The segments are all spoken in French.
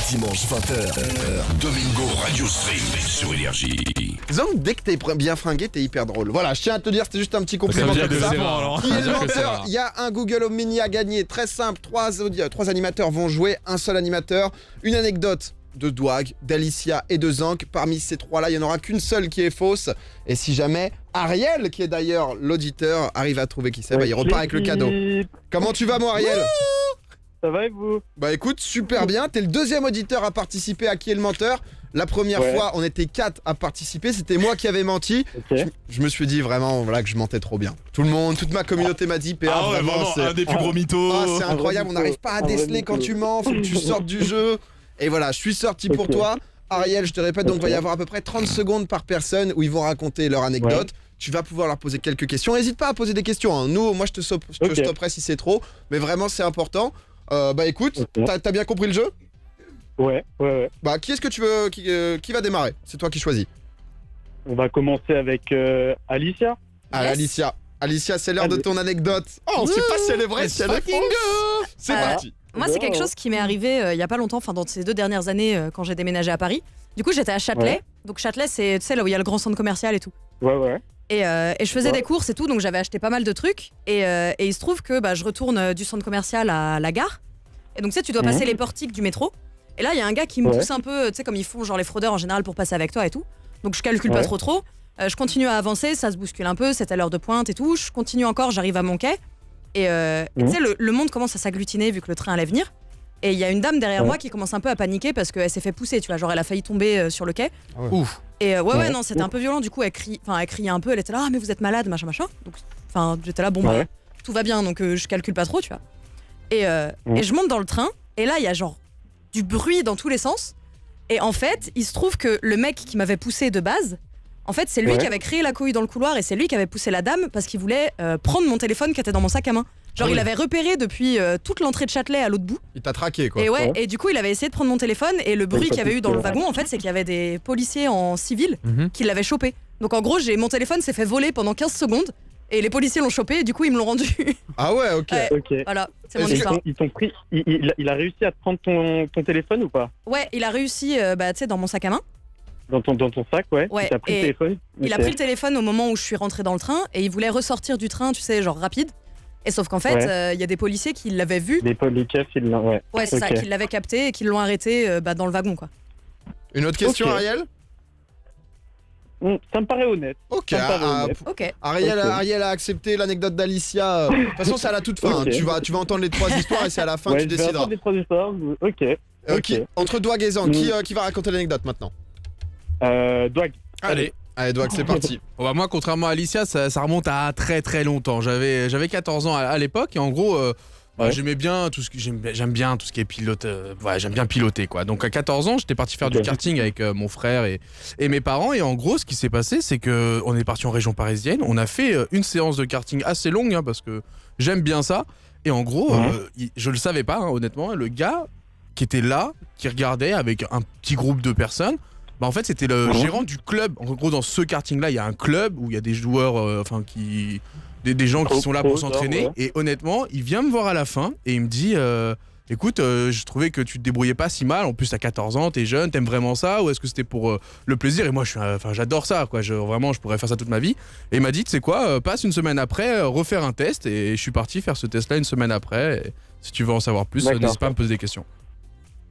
dimanche 20h, Domingo Radio Stream sur Énergie. Disons que dès que t'es bien fringué, t'es hyper drôle. Voilà, je tiens à te dire, c'était juste un petit compliment Ça veut comme dire ça. que c'est rare, alors. Qui est le menteur? Il y a un Google Home Mini à gagner, très simple. Trois animateurs vont jouer, un seul animateur. Une anecdote de Dwag, d'Alicia et de Zank. Parmi ces trois-là, il n'y en aura qu'une seule qui est fausse. Et si jamais Ariel, qui est d'ailleurs l'auditeur, arrive à trouver qui c'est, il repart avec le cadeau. Comment tu vas, mon Ariel? Ça va et vous? Bah écoute, super bien. T'es le deuxième auditeur à participer à Qui est le menteur. La première fois, on était 4 à participer. C'était moi qui avais menti. Ok. Je me suis dit vraiment voilà, que je mentais trop bien. Tout le monde, toute ma communauté m'a dit PA, Ah ouais, vraiment, c'est un des plus gros mythos. c'est incroyable. On n'arrive pas à déceler quand tu mens. Faut que tu sortes du jeu. Et voilà, je suis sorti pour toi. Ariel, je te répète, donc il va y avoir à peu près 30 secondes par personne où ils vont raconter leur anecdote. Tu vas pouvoir leur poser quelques questions. N'hésite pas à poser des questions. Hein. Nous, moi, je te stopperai si c'est trop. Mais vraiment, c'est important. Bah écoute, t'as bien compris le jeu? Ouais. Bah qui est-ce que tu veux qui va démarrer? C'est toi qui choisis. On va commencer avec Alicia. Allez, Yes. Alicia, c'est l'heure de ton anecdote. Oh, on sait pas si elle est vraie, si elle est fausse. C'est parti. Moi, c'est quelque chose qui m'est arrivé il y a pas longtemps, enfin dans ces 2 dernières années quand j'ai déménagé à Paris. Du coup, j'étais à Châtelet. Ouais. Donc Châtelet, c'est tu sais là où il y a le grand centre commercial et tout. Ouais. Et je faisais des courses et tout, donc j'avais acheté pas mal de trucs. Et il se trouve que je retourne du centre commercial à la gare. Et donc tu sais, tu dois passer les portiques du métro. Et là, il y a un gars qui me pousse un peu, tu sais, comme ils font genre les fraudeurs en général pour passer avec toi et tout. Donc je calcule pas trop. Je continue à avancer, ça se bouscule un peu, c'est à l'heure de pointe et tout. Je continue encore, j'arrive à mon quai. Et tu sais, le monde commence à s'agglutiner vu que le train allait venir. Et il y a une dame derrière moi qui commence un peu à paniquer parce qu'elle s'est fait pousser, tu vois, genre elle a failli tomber sur le quai. Ouf. Et ouais, non, c'était un peu violent. Du coup, elle criait un peu, elle était là, ah, mais vous êtes malade, machin. Donc, enfin, j'étais là, bon, bah, tout va bien, donc je calcule pas trop, tu vois. Et je monte dans le train, et là, il y a genre du bruit dans tous les sens. Et en fait, il se trouve que le mec qui m'avait poussé de base, en fait, c'est lui qui avait créé la couille dans le couloir et c'est lui qui avait poussé la dame parce qu'il voulait prendre mon téléphone qui était dans mon sac à main. Genre, il avait repéré depuis toute l'entrée de Châtelet à l'autre bout. Il t'a traqué quoi. Et et du coup, il avait essayé de prendre mon téléphone et le bruit qu'il y avait eu dans le wagon, en fait, c'est qu'il y avait des policiers en civil qui l'avaient chopé. Donc en gros, mon téléphone s'est fait voler pendant 15 secondes et les policiers l'ont chopé et du coup, ils me l'ont rendu. Ah ouais, ok. Ouais. Ok. Voilà, c'est mon Est-ce que- histoire. Ils t'ont pris. Il a réussi à te prendre ton téléphone ou pas? Ouais, il a réussi, tu sais, dans mon sac à main. Dans ton sac, ouais. Ouais, Il t'a pris et le téléphone? Il a pris le téléphone au moment où je suis rentrée dans le train et il voulait ressortir du train, tu sais, genre rapide. Et sauf qu'en fait, il y a des policiers qui l'avaient vu. Les keufs, ils l'ont. Ouais. Ouais, c'est ça, Ok. qui l'avaient capté et qui l'ont arrêté dans le wagon, quoi. Une autre question, Ok. Ariel? Ça me paraît honnête. Ok. Ça me paraît honnête. Ok. Ariel a accepté l'anecdote d'Alicia. De toute façon, c'est à la toute fin. Ok. Hein. Tu vas entendre les 3 histoires et c'est à la fin Ouais, que je tu vais décideras. entendre les 3 histoires. Ok. Entre Dwag et Zank, qui va raconter l'anecdote maintenant? Dwag. Allez. Allez, Dwag, c'est parti. Bon, bah, moi, contrairement à Alicia, ça remonte à très très longtemps. J'avais 14 ans à l'époque et en gros, j'aimais bien tout ce que j'aime bien tout ce qui est pilote. J'aime bien piloter quoi. Donc à 14 ans, j'étais parti faire du karting avec mon frère et mes parents. Et en gros, ce qui s'est passé, c'est que on est parti en région parisienne. On a fait une séance de karting assez longue hein, parce que j'aime bien ça. Et en gros, je le savais pas hein, honnêtement. Le gars qui était là, qui regardait avec un petit groupe de personnes. Bah en fait c'était le gérant du club. En gros dans ce karting là il y a un club où il y a des joueurs des gens qui sont là pour s'entraîner et honnêtement il vient me voir à la fin et il me dit écoute je trouvais que tu te débrouillais pas si mal, en plus t'as 14 ans, t'es jeune, t'aimes vraiment ça ou est-ce que c'était pour le plaisir? Et moi j'adore ça quoi, vraiment je pourrais faire ça toute ma vie. Et il m'a dit tu sais quoi, passe une semaine après refaire un test et je suis parti faire ce test là une semaine après et si tu veux en savoir plus n'hésite pas à me poser des questions.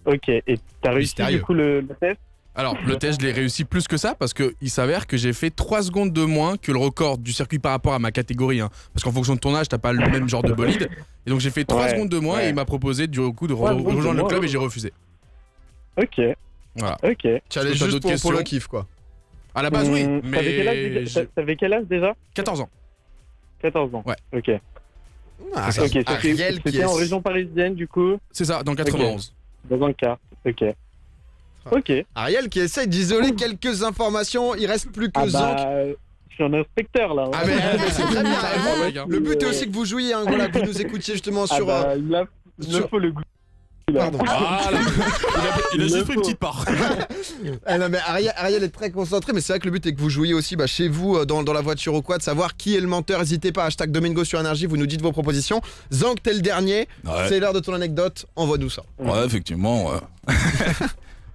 Ok. Et t'as réussi Mystérieux. du coup le test? Alors, le test, je l'ai réussi plus que ça parce qu'il s'avère que j'ai fait 3 secondes de moins que le record du circuit par rapport à ma catégorie. Hein. Parce qu'en fonction de ton âge, t'as pas le même genre de bolide. Et donc, j'ai fait 3 secondes de moins et il m'a proposé du coup de rejoindre le club et j'ai refusé. Ok. Voilà. Ok. Tu allais Est-ce que t'as juste d'autres pour le questions kiff quoi. À la base, oui, T'avais quel âge déjà? 14 ans. 14 ans. Ouais. Ok. Ah, Ok, c'était Ariel qui est... en région parisienne du coup, C'est ça, dans le 91. dans un quart. Ok. Ok. Ariel qui essaye d'isoler quelques informations. Il reste plus que Ah Zank. bah, je suis un inspecteur là. hein. Ah mais c'est très bien. Carrément, mec, hein. Le but est aussi que vous jouiez, hein, voilà, que vous nous écoutiez justement Ah sur... bah, il me faut le goût. Pardon. Voilà. Il a juste pris une petite part. Ah non mais Ariel est très concentré, mais c'est vrai que le but est que vous jouiez aussi chez vous dans la voiture ou quoi, de savoir qui est le menteur. N'hésitez pas, hashtag Domingo sur Énergie, vous nous dites vos propositions. Zank, t'es le dernier, Ouais. c'est l'heure de ton anecdote, envoie-nous ça. Ouais, effectivement.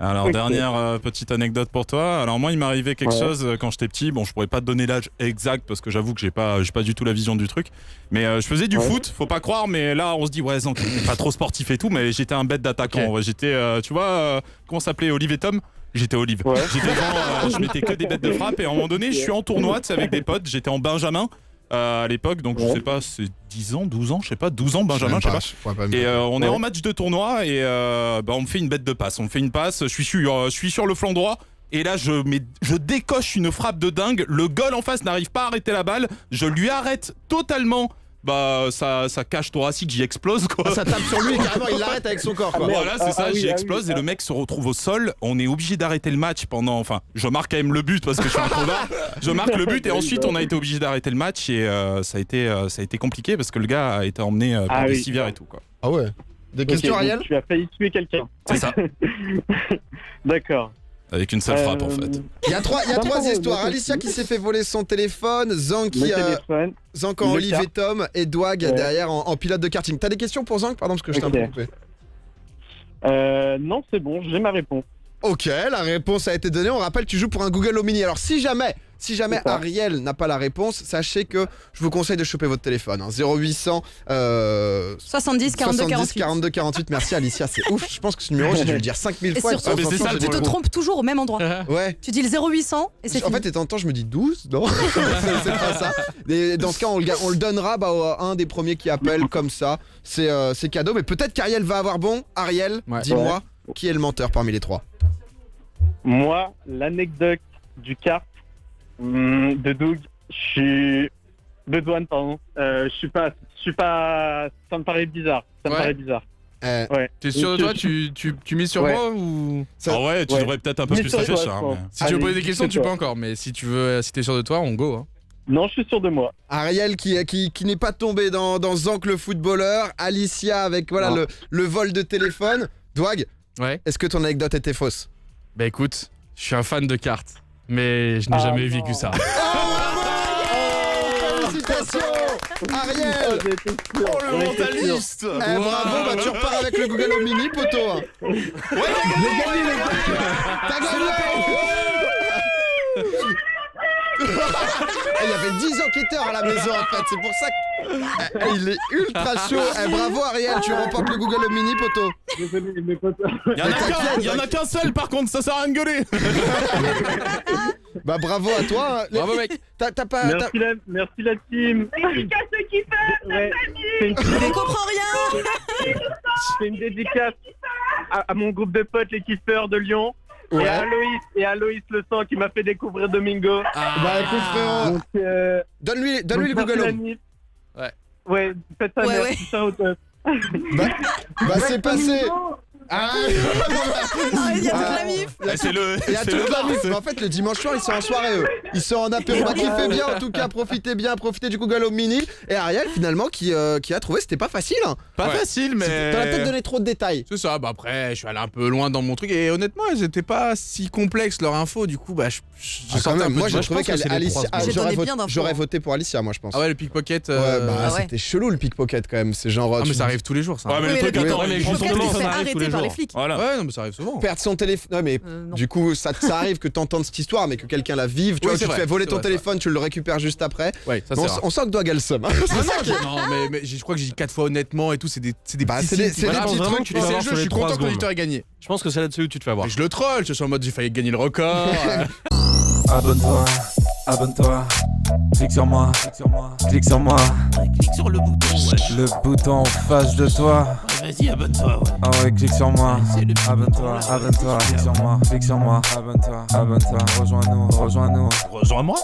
Alors, Ok. dernière petite anecdote pour toi. Alors, moi, il m'est arrivé quelque chose quand j'étais petit. Bon, je pourrais pas te donner l'âge exact parce que j'avoue que j'ai pas du tout la vision du truc. Mais je faisais du foot, faut pas croire. Mais là, on se dit, ouais, Zank, t'es pas trop sportif et tout. Mais j'étais un bête d'attaquant. Ok. Ouais, j'étais, tu vois, comment s'appelait Olive et Tom? J'étais Olive. Ouais. J'étais je mettais que des bêtes de frappe. Et à un moment donné, je suis en tournoi, tu sais, avec des potes. J'étais en Benjamin à l'époque. Donc, je sais pas, c'est 10 ans, 12 ans, je sais pas, 12 ans, Benjamin, je sais pas. Je pourrais pas me Et dire. on est en match de tournoi et on me fait une bête de passe. On me fait une passe, je suis sur le flanc droit. Et là, je décoche une frappe de dingue. Le goal en face n'arrive pas à arrêter la balle. Je lui arrête totalement. Ça cage thoracique, j'y explose quoi. Ah, ça tape sur lui carrément, il l'arrête avec son corps quoi. merde. Voilà, c'est ça, Ah oui, j'y ah explose oui, et le mec se retrouve au sol. On est obligé d'arrêter le match pendant. Enfin, je marque quand même le but parce que je suis un crevard. Je marque le but et ensuite on a été obligé d'arrêter le match et ça a été compliqué parce que le gars a été emmené par des oui. civières et tout quoi. Ah ouais. Des Ok, questions donc Ariel? Tu as failli tuer quelqu'un. C'est ça, D'accord. avec une seule frappe en fait. Il y a trois histoires. Alicia qui s'est fait voler son téléphone, Zank Le qui téléphone. Zank en le Olive kart. et Tom et Dwag Ouais. derrière en pilote de karting. T'as des questions pour Zank? Pardon parce que je t'ai un peu Ok. coupé. Non, c'est bon, j'ai ma réponse. Ok, la réponse a été donnée. On rappelle, tu joues pour un Google Home Mini. Alors, si jamais C'est ça. Ariel n'a pas la réponse, sachez que je vous conseille de choper votre téléphone. 0800 70 42 70 48. 42 48. Merci Alicia, c'est ouf. Je pense que ce numéro, j'ai dû le dire 5000 Et fois. surtout, mais c'est ça, tu te trompes toujours au même endroit. Ouais. Tu dis le 0800 et c'est En fini. fait, et de temps en temps, je me dis 12, non c'est pas ça. Et dans ce cas, on le donnera à un des premiers qui appelle comme ça. C'est cadeau, mais peut-être qu'Ariel va avoir bon. Ariel, Ouais. dis-moi, qui est le menteur parmi les trois? Moi, l'anecdote du kart de Doug, de Douane, pardon. Je suis pas. Ça me paraît bizarre. T'es sûr de toi? Tu mises sur Ouais. moi ou. Ça- Ah ouais, tu ouais. devrais peut-être un peu Mais plus sur toi, réfléchir. je pense. mais- Si tu veux Allez, poser des questions, c'est tu peux toi. encore. Mais si t'es sûr de toi, on go. Hein. Non, je suis sûr de moi. Ariel qui n'est pas tombé dans Zank le footballeur. Alicia avec voilà Non. le vol de téléphone. Dwag, Ouais. est-ce que ton anecdote était fausse? Bah écoute, je suis un fan de cartes. Mais je n'ai jamais non. vécu ça. Félicitations Ariel. J'ai été sûr. J'en étais sûr. Bravo, bah tu repars avec le Google Home Mini, poteau. T'as gagné. Il y avait 10 enquêteurs à la maison en fait, c'est pour ça qu'il est ultra chaud. Bravo Ariel, tu remportes le Google Home Mini, poteau. Désolé, mes potes. Il y en a qu'un seul par contre, ça sert à rien de gueuler. Bah bravo à toi. Bravo mec. T'as pas... Merci la team. Dédicace aux kiffeurs, Ouais. C'est une, On comprend rien. c'est une dédicace à mon groupe de potes, les kiffeurs de Lyon. Ouais. Et à Loïs Le Sang qui m'a fait découvrir Domingo. Bah écoute frérot, Donc, donne-lui le donc, Google merci, Home. Anif. Ouais. Ouais, faites ça, Ouais, merci, shout out. Bah c'est passé. Ah, Ah, il y a toute la mif. C'est le Il y a c'est tout le le bar. Mais en fait, le dimanche soir, ils sont en soirée, eux. Ils sont en apéro. Bah, kiffez bien, en tout cas. Profitez bien, profitez du Google Home Mini. Et Ariel, finalement, qui a trouvé, c'était pas facile. Hein. Pas Ouais. facile, mais. T'en as peut-être donné trop de détails. C'est ça, bah après, je suis allé un peu loin dans mon truc et honnêtement, elles étaient pas si complexes leur info, du coup, bah je Ah, quand sortais un même, peu moi, de- j'ai je trouvé pense que c'est les qu'Alicia. trois J'ai secondes. donné bien d'infos. J'aurais voté pour Alicia, moi, je pense. Ah ouais, le pickpocket. Ouais, bah Ah ouais. c'était chelou le pickpocket quand même. C'est genre. Ah, mais tu ça arrive tous les jours, ça. Ouais, mais Oui, le truc, mais attends, le il prend son pickpocket, il se téléphone. fait arrive tous arrêter les par les jours. flics. Voilà. Ouais, non, mais ça arrive souvent. perdre son téléphone. Non, mais Non. du coup, ça arrive que t'entendes cette histoire, mais que quelqu'un la vive. Tu Oui, vois, c'est tu te vrai, fais voler c'est ton vrai, téléphone, tu le récupères juste après. Ouais, ça Mais c'est rare. on sent que Doig a le seum. hein. Non, mais je crois que j'ai dit 4 fois honnêtement et tout, c'est des Bah, petits c'est des- signes qui- c'est des Voilà, petits vraiment, trucs, tu tu sais vas le voir jeu, sur je les suis 3 content que secondes. l'auditeur ait gagné. Je pense que c'est là-dessus où tu te fais avoir. Mais je le troll, j'ai en mode j'ai failli gagner le record. Abonne-toi, abonne-toi, clique sur moi, clique sur moi, Clique sur le bouton, wesh. le bouton en face de toi. Vas-y, abonne-toi, ouais. Ah ouais, clique sur moi, C'est le petit abonne-toi, bouton, là. abonne-toi, clique sur moi, abonne-toi, abonne-toi, rejoins-nous, rejoins-nous. Rejoins-moi.